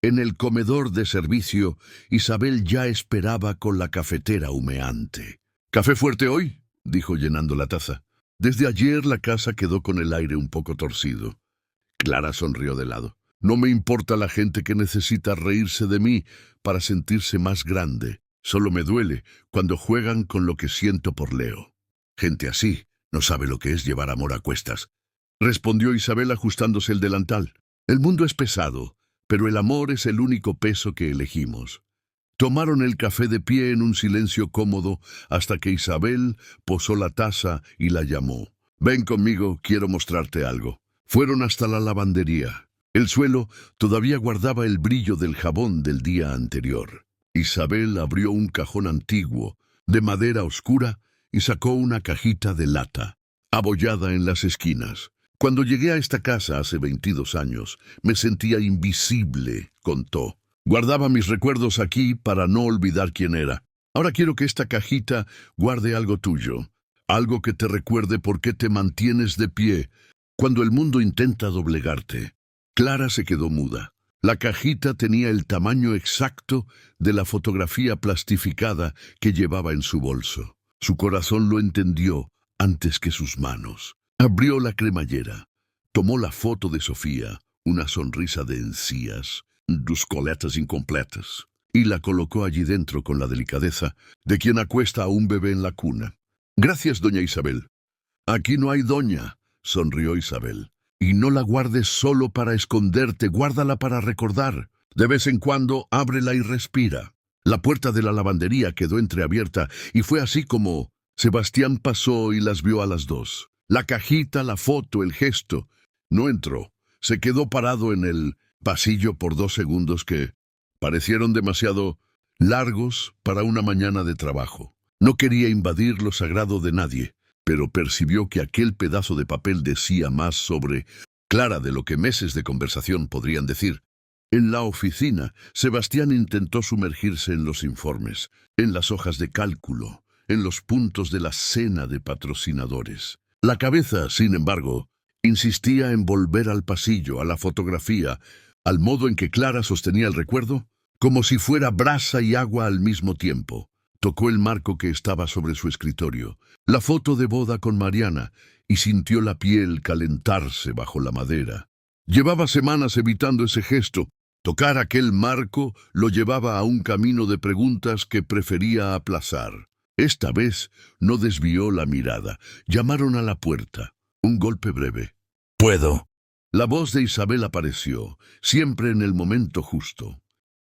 En el comedor de servicio, Isabel ya esperaba con la cafetera humeante. «¿Café fuerte hoy?», dijo llenando la taza. Desde ayer la casa quedó con el aire un poco torcido. Clara sonrió de lado. «No me importa la gente que necesita reírse de mí para sentirse más grande. Solo me duele cuando juegan con lo que siento por Leo. Gente así no sabe lo que es llevar amor a cuestas», respondió Isabel ajustándose el delantal. «El mundo es pesado, pero el amor es el único peso que elegimos». Tomaron el café de pie en un silencio cómodo hasta que Isabel posó la taza y la llamó. «Ven conmigo, quiero mostrarte algo». Fueron hasta la lavandería. El suelo todavía guardaba el brillo del jabón del día anterior. Isabel abrió un cajón antiguo, de madera oscura, y sacó una cajita de lata, abollada en las esquinas. «Cuando llegué a esta casa hace 22 años, me sentía invisible», contó. «Guardaba mis recuerdos aquí para no olvidar quién era. Ahora quiero que esta cajita guarde algo tuyo, algo que te recuerde por qué te mantienes de pie cuando el mundo intenta doblegarte». Clara se quedó muda. La cajita tenía el tamaño exacto de la fotografía plastificada que llevaba en su bolso. Su corazón lo entendió antes que sus manos. Abrió la cremallera, tomó la foto de Sofía, una sonrisa de encías, sus coletas incompletas, y la colocó allí dentro con la delicadeza de quien acuesta a un bebé en la cuna. «Gracias, doña Isabel». «Aquí no hay doña», sonrió Isabel. «Y no la guardes solo para esconderte, guárdala para recordar. De vez en cuando, ábrela y respira». La puerta de la lavandería quedó entreabierta y fue así como Sebastián pasó y las vio a las dos. La cajita, la foto, el gesto. No entró. Se quedó parado en el pasillo por 2 segundos que parecieron demasiado largos para una mañana de trabajo. No quería invadir lo sagrado de nadie, pero percibió que aquel pedazo de papel decía más sobre Clara de lo que meses de conversación podrían decir. En la oficina, Sebastián intentó sumergirse en los informes, en las hojas de cálculo, en los puntos de la cena de patrocinadores. La cabeza, sin embargo, insistía en volver al pasillo, a la fotografía, al modo en que Clara sostenía el recuerdo, como si fuera brasa y agua al mismo tiempo. Tocó el marco que estaba sobre su escritorio, la foto de boda con Mariana, y sintió la piel calentarse bajo la madera. Llevaba semanas evitando ese gesto. Tocar aquel marco lo llevaba a un camino de preguntas que prefería aplazar. Esta vez no desvió la mirada. Llamaron a la puerta. Un golpe breve. «¿Puedo?». La voz de Isabel apareció, siempre en el momento justo.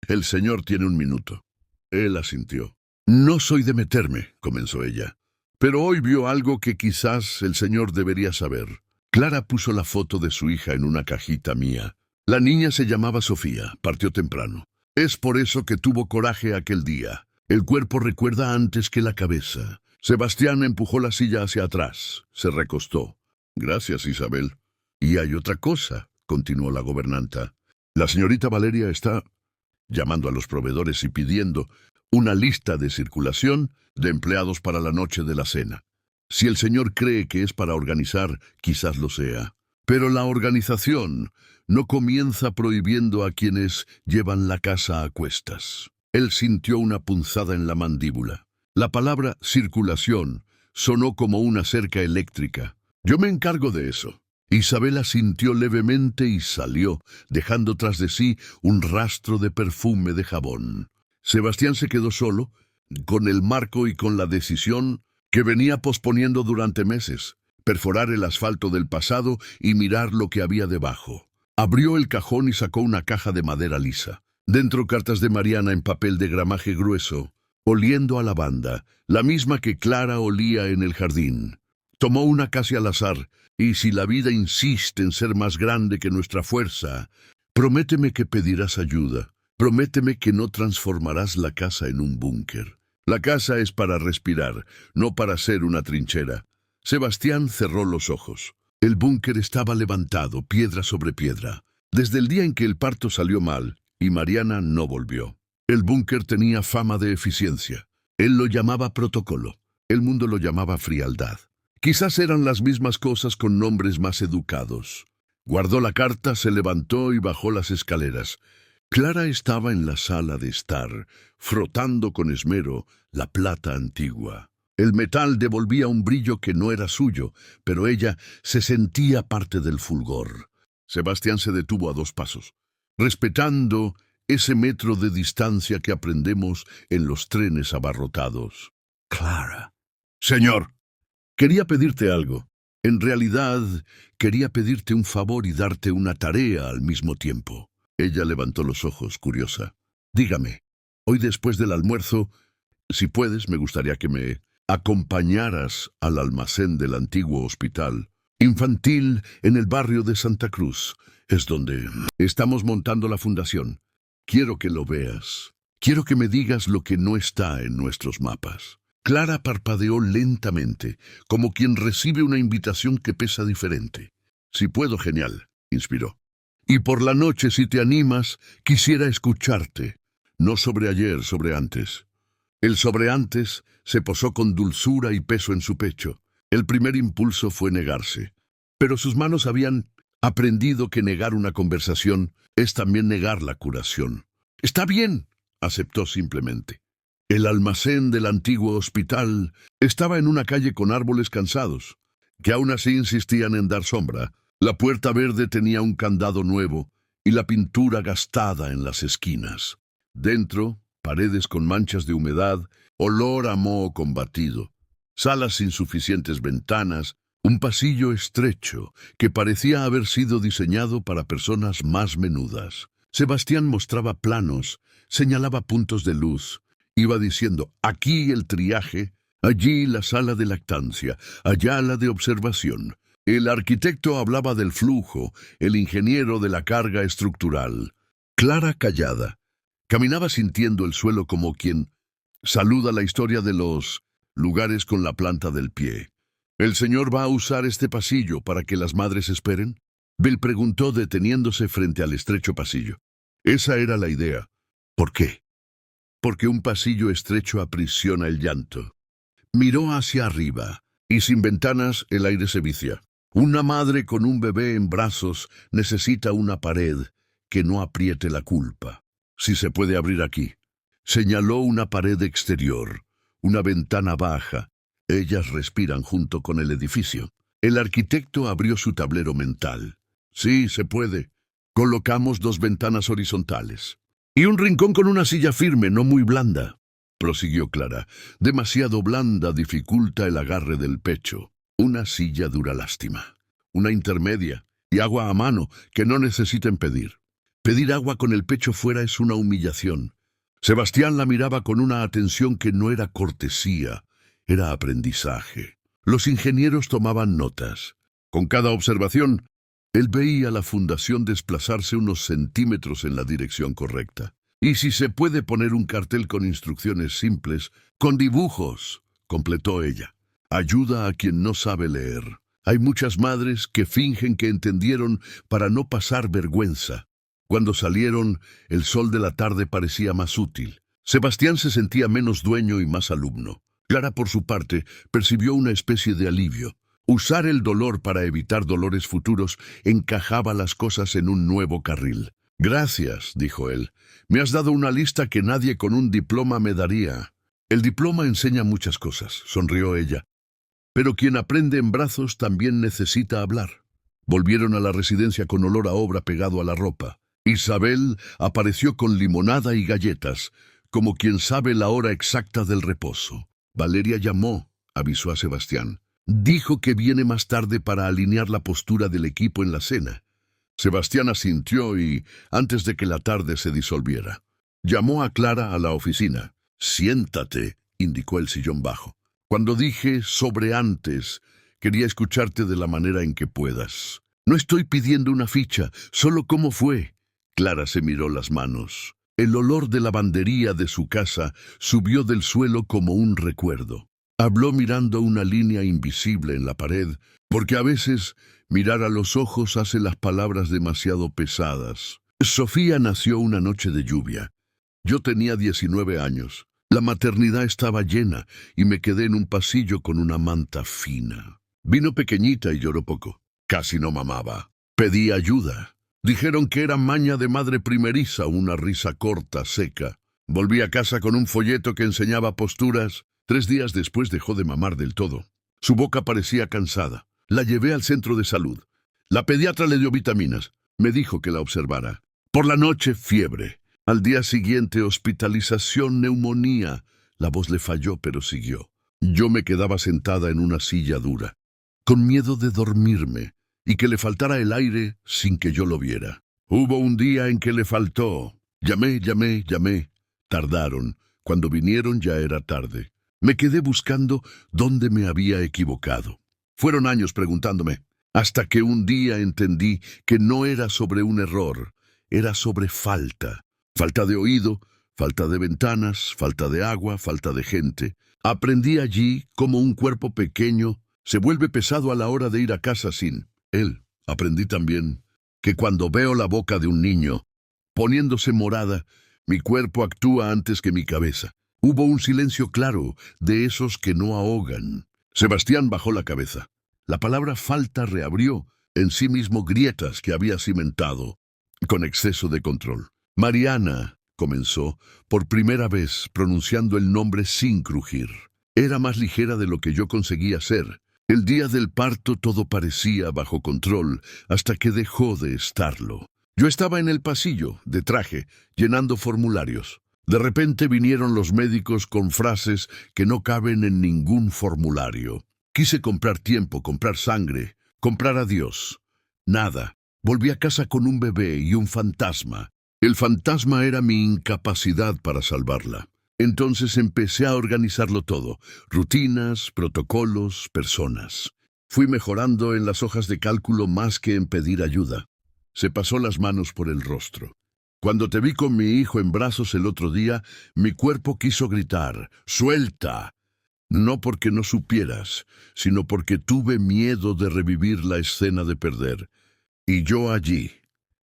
«El señor tiene 1 minuto». Él asintió. «No soy de meterme», comenzó ella, «pero hoy vio algo que quizás el señor debería saber». Clara puso la foto de su hija en una cajita mía. La niña se llamaba Sofía, partió temprano. Es por eso que tuvo coraje aquel día. El cuerpo recuerda antes que la cabeza. Sebastián empujó la silla hacia atrás. Se recostó. Gracias, Isabel. Y hay otra cosa, continuó la gobernanta. La señorita Valeria está llamando a los proveedores y pidiendo una lista de circulación de empleados para la noche de la cena. Si el señor cree que es para organizar, quizás lo sea. Pero la organización no comienza prohibiendo a quienes llevan la casa a cuestas. Él sintió una punzada en la mandíbula. La palabra circulación sonó como una cerca eléctrica. Yo me encargo de eso. Isabela sintió levemente y salió, dejando tras de sí un rastro de perfume de jabón. Sebastián se quedó solo, con el marco y con la decisión que venía posponiendo durante meses: perforar el asfalto del pasado y mirar lo que había debajo. Abrió el cajón y sacó una caja de madera lisa. Dentro cartas de Mariana en papel de gramaje grueso, oliendo a lavanda, la misma que Clara olía en el jardín. Tomó una casi al azar. Y si la vida insiste en ser más grande que nuestra fuerza, prométeme que pedirás ayuda. Prométeme que no transformarás la casa en un búnker. La casa es para respirar, no para ser una trinchera. Sebastián cerró los ojos. El búnker estaba levantado, piedra sobre piedra, desde el día en que el parto salió mal y Mariana no volvió. El búnker tenía fama de eficiencia. Él lo llamaba protocolo. El mundo lo llamaba frialdad. Quizás eran las mismas cosas con nombres más educados. Guardó la carta, se levantó y bajó las escaleras. Clara estaba en la sala de estar, frotando con esmero la plata antigua. El metal devolvía un brillo que no era suyo, pero ella se sentía parte del fulgor. Sebastián se detuvo a 2 pasos, respetando ese metro de distancia que aprendemos en los trenes abarrotados. Clara. Señor. Quería pedirte algo. En realidad, quería pedirte un favor y darte una tarea al mismo tiempo. Ella levantó los ojos, curiosa. Dígame, hoy después del almuerzo, si puedes, me gustaría que me acompañaras al almacén del antiguo hospital infantil en el barrio de Santa Cruz. Es donde estamos montando la fundación. Quiero que lo veas. Quiero que me digas lo que no está en nuestros mapas. Clara parpadeó lentamente, como quien recibe una invitación que pesa diferente. Si puedo, genial, inspiró. Y por la noche, si te animas, quisiera escucharte. No sobre ayer, sobre antes. El sobre antes se posó con dulzura y peso en su pecho. El primer impulso fue negarse. Pero sus manos habían aprendido que negar una conversación es también negar la curación. Está bien, aceptó simplemente. El almacén del antiguo hospital estaba en una calle con árboles cansados, que aún así insistían en dar sombra. La puerta verde tenía un candado nuevo y la pintura gastada en las esquinas. Dentro, paredes con manchas de humedad, olor a moho combatido, salas sin suficientes ventanas, un pasillo estrecho que parecía haber sido diseñado para personas más menudas. Sebastián mostraba planos, señalaba puntos de luz. Iba diciendo, aquí el triaje, allí la sala de lactancia, allá la de observación. El arquitecto hablaba del flujo, el ingeniero de la carga estructural. Clara callada. Caminaba sintiendo el suelo como quien saluda la historia de los lugares con la planta del pie. ¿El señor va a usar este pasillo para que las madres esperen? Bill preguntó deteniéndose frente al estrecho pasillo. Esa era la idea. ¿Por qué? Porque un pasillo estrecho aprisiona el llanto. Miró hacia arriba, y sin ventanas el aire se vicia. Una madre con un bebé en brazos necesita una pared que no apriete la culpa. Si se puede abrir aquí. Señaló una pared exterior, una ventana baja. Ellas respiran junto con el edificio. El arquitecto abrió su tablero mental. Sí, se puede. Colocamos 2 ventanas horizontales. Y un rincón con una silla firme, no muy blanda, prosiguió Clara. Demasiado blanda dificulta el agarre del pecho. Una silla dura lástima. Una intermedia y agua a mano que no necesiten pedir. Pedir agua con el pecho fuera es una humillación. Sebastián la miraba con una atención que no era cortesía, era aprendizaje. Los ingenieros tomaban notas. Con cada observación, Él veía la fundación desplazarse unos centímetros en la dirección correcta. Y si se puede poner un cartel con instrucciones simples, con dibujos, completó ella. Ayuda a quien no sabe leer. Hay muchas madres que fingen que entendieron para no pasar vergüenza. Cuando salieron, el sol de la tarde parecía más útil. Sebastián se sentía menos dueño y más alumno. Clara, por su parte, percibió una especie de alivio. Usar el dolor para evitar dolores futuros encajaba las cosas en un nuevo carril. «Gracias», dijo él. «Me has dado una lista que nadie con un diploma me daría». «El diploma enseña muchas cosas», sonrió ella. «Pero quien aprende en brazos también necesita hablar». Volvieron a la residencia con olor a obra pegado a la ropa. Isabel apareció con limonada y galletas, como quien sabe la hora exacta del reposo. Valeria llamó, avisó a Sebastián. Dijo que viene más tarde para alinear la postura del equipo en la cena. Sebastián asintió y, antes de que la tarde se disolviera, llamó a Clara a la oficina. «Siéntate», indicó el sillón bajo. «Cuando dije sobre antes, quería escucharte de la manera en que puedas. No estoy pidiendo una ficha, solo cómo fue». Clara se miró las manos. El olor de lavandería de su casa subió del suelo como un recuerdo. Habló mirando una línea invisible en la pared, porque a veces mirar a los ojos hace las palabras demasiado pesadas. Sofía nació una noche de lluvia. Yo tenía 19 años. La maternidad estaba llena y me quedé en un pasillo con una manta fina. Vino pequeñita y lloró poco. Casi no mamaba. Pedí ayuda. Dijeron que era maña de madre primeriza, una risa corta, seca. Volví a casa con un folleto que enseñaba posturas. 3 días después dejó de mamar del todo. Su boca parecía cansada. La llevé al centro de salud. La pediatra le dio vitaminas. Me dijo que la observara. Por la noche, fiebre. Al día siguiente, hospitalización, neumonía. La voz le falló, pero siguió. Yo me quedaba sentada en una silla dura, con miedo de dormirme y que le faltara el aire sin que yo lo viera. Hubo un día en que le faltó. Llamé. Tardaron. Cuando vinieron ya era tarde. Me quedé buscando dónde me había equivocado. Fueron años preguntándome, hasta que un día entendí que no era sobre un error, era sobre falta. Falta de oído, falta de ventanas, falta de agua, falta de gente. Aprendí allí cómo un cuerpo pequeño se vuelve pesado a la hora de ir a casa sin él. Aprendí también que cuando veo la boca de un niño poniéndose morada, mi cuerpo actúa antes que mi cabeza. Hubo un silencio claro, de esos que no ahogan. Sebastián bajó la cabeza. La palabra falta reabrió en sí mismo grietas que había cimentado con exceso de control. Mariana, comenzó, por primera vez pronunciando el nombre sin crujir. Era más ligera de lo que yo conseguía ser. El día del parto todo parecía bajo control, hasta que dejó de estarlo. Yo estaba en el pasillo, de traje, llenando formularios. De repente vinieron los médicos con frases que no caben en ningún formulario. Quise comprar tiempo, comprar sangre, comprar a Dios. Nada. Volví a casa con un bebé y un fantasma. El fantasma era mi incapacidad para salvarla. Entonces empecé a organizarlo todo. Rutinas, protocolos, personas. Fui mejorando en las hojas de cálculo más que en pedir ayuda. Se pasó las manos por el rostro. Cuando te vi con mi hijo en brazos el otro día, mi cuerpo quiso gritar, ¡suelta! No porque no supieras, sino porque tuve miedo de revivir la escena de perder. Y yo allí.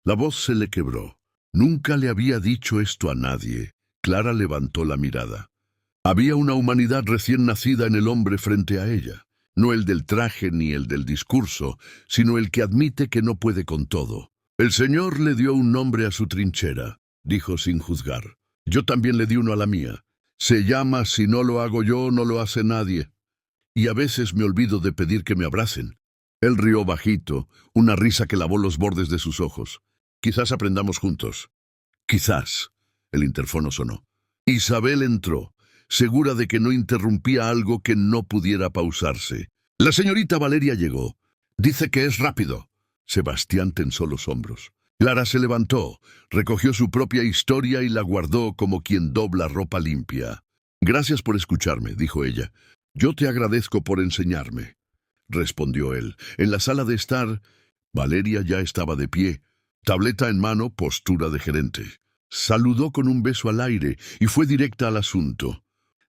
La voz se le quebró. Nunca le había dicho esto a nadie. Clara levantó la mirada. Había una humanidad recién nacida en el hombre frente a ella. No el del traje ni el del discurso, sino el que admite que no puede con todo. «El Señor le dio un nombre a su trinchera», dijo sin juzgar. «Yo también le di uno a la mía. Se llama Si no lo hago yo, no lo hace nadie. Y a veces me olvido de pedir que me abracen». Él rió bajito, una risa que lavó los bordes de sus ojos. «Quizás aprendamos juntos». «Quizás». El interfono sonó. Isabel entró, segura de que no interrumpía algo que no pudiera pausarse. «La señorita Valeria llegó. Dice que es rápido». Sebastián tensó los hombros. Clara se levantó, recogió su propia historia y la guardó como quien dobla ropa limpia. «Gracias por escucharme», dijo ella. «Yo te agradezco por enseñarme», respondió él. En la sala de estar, Valeria ya estaba de pie, tableta en mano, postura de gerente. Saludó con un beso al aire y fue directa al asunto,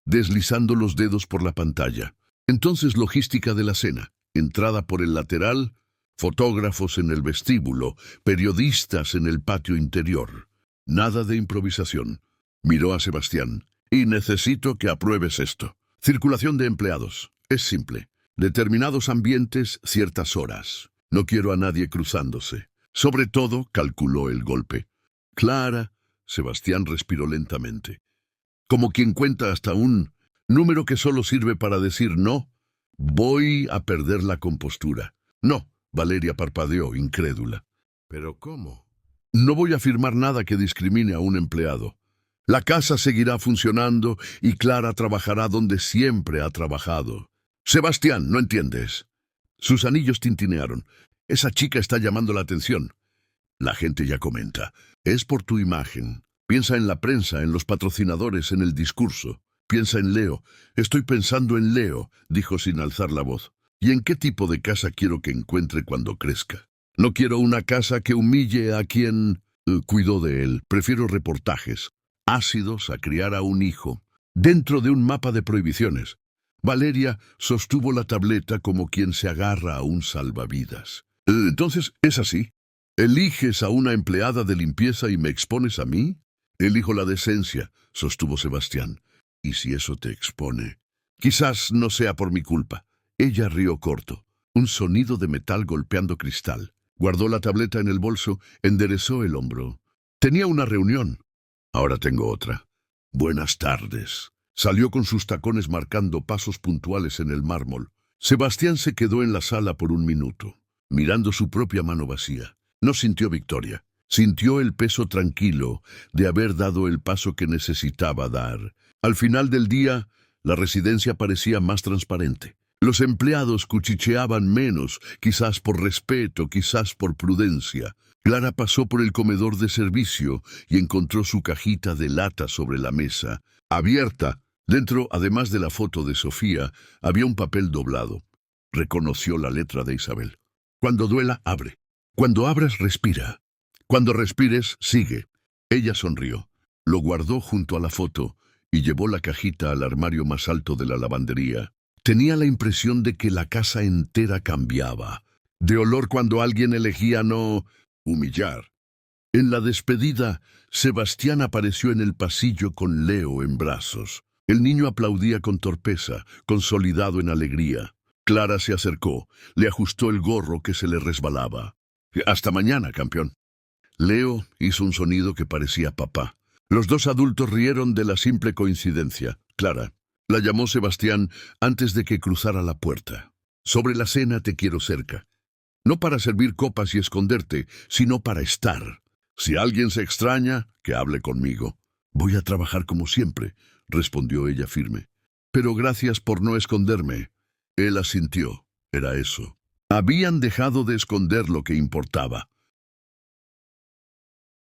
deslizando los dedos por la pantalla. Entonces logística de la cena, entrada por el lateral, fotógrafos en el vestíbulo, periodistas en el patio interior. Nada de improvisación. Miró a Sebastián. Y necesito que apruebes esto. Circulación de empleados. Es simple. Determinados ambientes, ciertas horas. No quiero a nadie cruzándose. Sobre todo, calculó el golpe. Clara, Sebastián respiró lentamente. Como quien cuenta hasta un número que solo sirve para decir no. Voy a perder la compostura. No, Valeria parpadeó, incrédula. ¿Pero cómo? No voy a firmar nada que discrimine a un empleado. La casa seguirá funcionando y Clara trabajará donde siempre ha trabajado. Sebastián, ¿no entiendes? Sus anillos tintinearon. Esa chica está llamando la atención. La gente ya comenta. Es por tu imagen. Piensa en la prensa, en los patrocinadores, en el discurso. Piensa en Leo. Estoy pensando en Leo, dijo sin alzar la voz. ¿Y en qué tipo de casa quiero que encuentre cuando crezca? No quiero una casa que humille a quien cuidó de él. Prefiero reportajes ácidos a criar a un hijo, dentro de un mapa de prohibiciones. Valeria sostuvo la tableta como quien se agarra a un salvavidas. Entonces, ¿es así? ¿Eliges a una empleada de limpieza y me expones a mí? Elijo la decencia, sostuvo Sebastián. ¿Y si eso te expone? Quizás no sea por mi culpa. Ella rió corto. Un sonido de metal golpeando cristal. Guardó la tableta en el bolso, enderezó el hombro. Tenía una reunión. Ahora tengo otra. Buenas tardes. Salió con sus tacones marcando pasos puntuales en el mármol. Sebastián se quedó en la sala por un minuto, mirando su propia mano vacía. No sintió victoria. Sintió el peso tranquilo de haber dado el paso que necesitaba dar. Al final del día, la residencia parecía más transparente. Los empleados cuchicheaban menos, quizás por respeto, quizás por prudencia. Clara pasó por el comedor de servicio y encontró su cajita de lata sobre la mesa, abierta. Dentro, además de la foto de Sofía, había un papel doblado. Reconoció la letra de Isabel. Cuando duela, abre. Cuando abras, respira. Cuando respires, sigue. Ella sonrió. Lo guardó junto a la foto y llevó la cajita al armario más alto de la lavandería. Tenía la impresión de que la casa entera cambiaba. De olor cuando alguien elegía no humillar. En la despedida, Sebastián apareció en el pasillo con Leo en brazos. El niño aplaudía con torpeza, consolidado en alegría. Clara se acercó, le ajustó el gorro que se le resbalaba. «Hasta mañana, campeón». Leo hizo un sonido que parecía papá. Los dos adultos rieron de la simple coincidencia. Clara la llamó Sebastián antes de que cruzara la puerta. «Sobre la cena te quiero cerca. No para servir copas y esconderte, sino para estar. Si alguien se extraña, que hable conmigo». «Voy a trabajar como siempre», respondió ella firme. «Pero gracias por no esconderme». Él asintió. Era eso. Habían dejado de esconder lo que importaba.